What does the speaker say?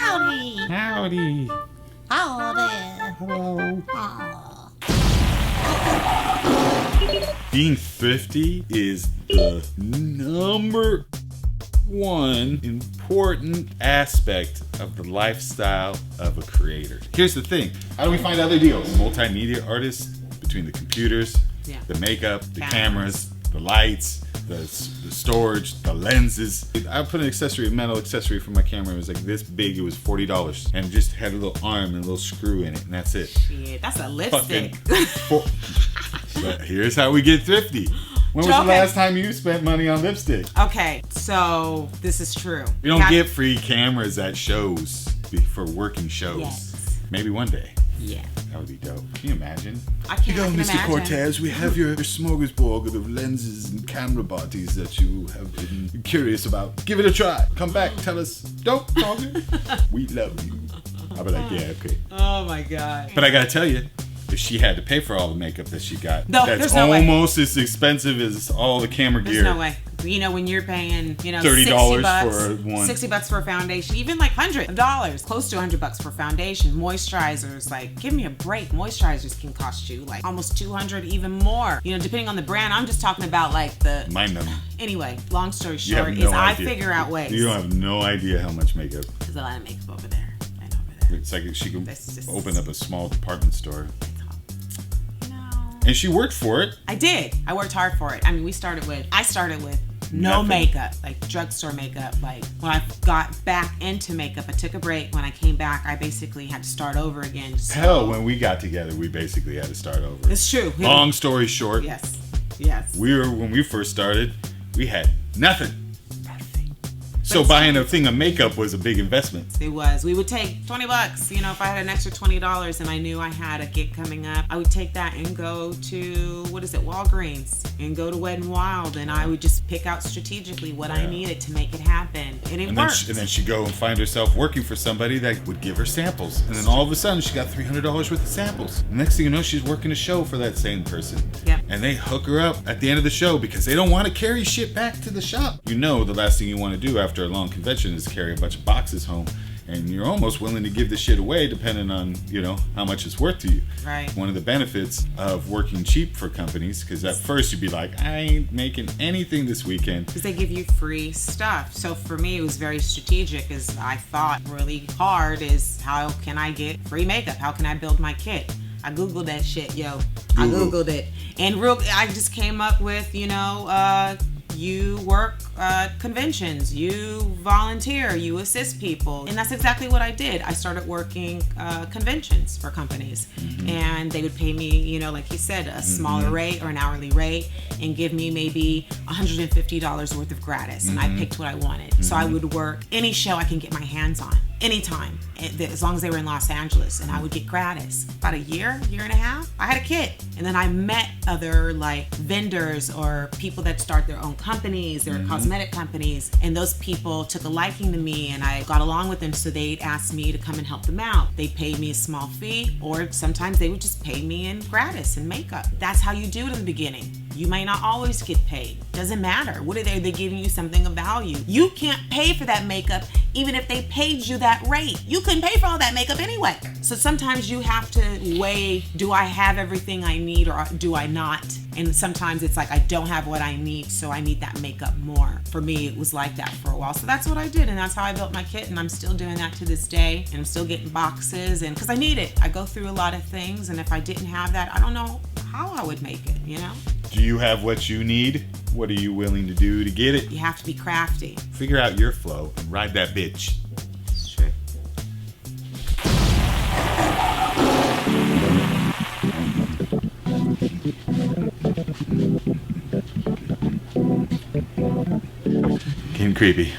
Howdy. Howdy. Howdy. Hello. Aw. Being thrifty is the number one important aspect of the lifestyle of a creator. Here's the thing. How do we find other deals? Multimedia artists, between the computers, the makeup, the cameras, the lights, the storage, the lenses. I put an accessory, a metal accessory for my camera. It was like this big. It was $40, and it just had a little arm and a little screw in it, and that's it. Shit, that's a lipstick. But here's how we get thrifty. When was the last time you spent money on lipstick? Okay, so this is true. We don't get free cameras at shows for working shows. Yes. Maybe one day. Yeah. That would be dope. Can you imagine? I can't Mr. imagine. Cortez, we have your smorgasbord of lenses and camera bodies that you have been curious about. Give it a try. Come back. Tell us. Don't talk it. We love you. I'll be like, yeah, okay. Oh my God. But I gotta tell you, if she had to pay for all the makeup that she got, No, that's there's no way. almost as expensive as all the camera gear. There's no way. You know, when you're paying, $30 $60 for one. $60 for a foundation, even like $100, close to $100 for foundation. Moisturizers, like, give me a break. Moisturizers can cost you like almost $200, even more. You know, depending on the brand. I'm just talking about like the. Mind them. Anyway, long story You have short no is I idea. figure out ways. You don't have no idea how much makeup. There's a lot of makeup over there. Right over there. It's like she could That's just- open up a small department store. You know. And she worked for it. I did. I worked hard for it. I mean, I started with no Nothing. makeup, like drugstore makeup. Like when I got back into makeup, I took a break. When I came back, I basically had to start over again. So, Hell, when we got together, we basically had to start over. it's true. Long story short, Yes. when we first started, we had nothing. So buying a thing of makeup was a big investment. It was. We would take $20. You know, if I had an extra $20 and I knew I had a gig coming up, I would take that and go to Walgreens and go to Wet n Wild, and I would just pick out strategically what I needed to make it happen, and it worked. And then she'd go and find herself working for somebody that would give her samples. And then all of a sudden, she got $300 worth of samples. The next thing you know, she's working a show for that same person. Yep. And they hook her up at the end of the show because they don't want to carry shit back to the shop. You know, the last thing you want to do after a long convention is carry a bunch of boxes home. And you're almost willing to give the shit away depending on, you know, how much it's worth to you. Right. One of the benefits of working cheap for companies, because at first you'd be like, I ain't making anything this weekend. Because they give you free stuff. So for me, it was very strategic. As I thought really hard is how can I get free makeup? How can I build my kit? I Googled that shit, yo. I Googled it. And I just came up with, you know, you work conventions, you volunteer, you assist people. And that's exactly what I did. I started working conventions for companies. And they would pay me, you know, like he said, a smaller rate or an hourly rate and give me maybe $150 worth of gratis. And I picked what I wanted. So I would work any show I can get my hands on, anytime, as long as they were in Los Angeles. And I would get gratis. About a year and a half, I had a kit. And then I met other like vendors or people that start their own companies, their cosmetic companies, and those people took a liking to me and I got along with them, so they'd ask me to come and help them out. They paid me a small fee, or sometimes they would just pay me in gratis in makeup. That's how you do it in the beginning. You may not always get paid. Doesn't matter. What are they? They're giving you something of value. You can't pay for that makeup even if they paid you that rate. You couldn't pay for all that makeup anyway. So sometimes you have to weigh, do I have everything I need or do I not? And sometimes it's like I don't have what I need, so I need that makeup more. For me, it was like that for a while. So that's what I did, and that's how I built my kit, and I'm still doing that to this day. And I'm still getting boxes, and because I need it. I go through a lot of things, and if I didn't have that, I don't know how I would make it, you know? Do you have what you need? What are you willing to do to get it? You have to be crafty. Figure out your flow and ride that bitch. It's true. Getting creepy.